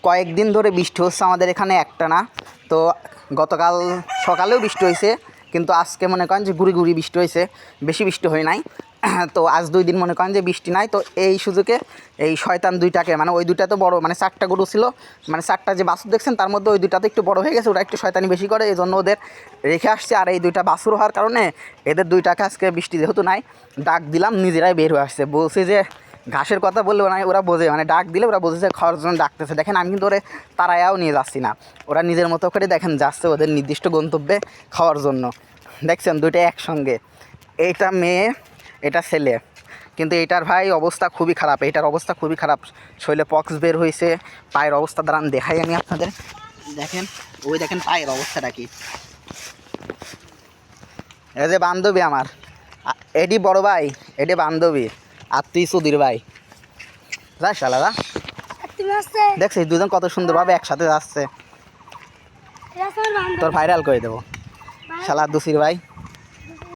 কয়েকদিন ধরে বৃষ্টি হচ্ছে আমাদের এখানে একটানা। তো গতকাল সকালেও বৃষ্টি হয়েছে, কিন্তু আজকে মনে করেন যে গুড়ি গুড়ি বৃষ্টি হয়েছে, বেশি বৃষ্টি হয় নাই। তো আজ 2 দিন মনে করেন যে বৃষ্টি নাই। তো এই সুযোগে এই শয়তান দুইটাকে, মানে ওই দুইটা তো বড়, মানে 4টা গরু ছিল, মানে 4টা যে বাছুর দেখছেন তার মধ্যে ওই দুইটা তো একটু বড় হয়ে গেছে, ওরা একটু শয়তানি বেশি করে, এই জন্য ওদের রেখে আসছে। আর এই দুইটা বাছুর হওয়ার কারণে এদের দুইটাকে আজকে বৃষ্টি যেহেতু নাই, ডাক দিলাম, নিজেরাই বের হয়ে আসছে। বলছে যে ঘাসের কথা বললে ওরা বোঝে, মানে ডাক দিলে ওরা বোঝে যে খাওয়ার জন্য ডাকতেছে। দেখেন আমি কিন্তু ওরে তারায়াও নিয়ে যাচ্ছি না, ওরা নিজের মতো করে দেখেন যাচ্ছে ওদের নির্দিষ্ট গন্তব্যে খাওয়ার জন্য। দেখছেন দুইটা একসঙ্গে, এইটা মেয়ে এটা ছেলে। কিন্তু এটার ভাই অবস্থা খুবই খারাপ, এটার অবস্থা খুবই খারাপ, শরীরে পক্স বের হয়েছে, পায়ের অবস্থা দাঁড়ান দেখাই আমি আপনাদের। দেখেন ওই দেখেন পায়ের অবস্থাটা কি। এই যে বান্ধবী আমার, এডি বড় ভাই, এডি বান্ধবী, আর তুই সুধীর ভাই। যাস আলাদা, দেখছিস দুজন কত সুন্দরভাবে একসাথে যাচ্ছে। তোর ভাইরাল করে দেবো শালা দুসির ভাই।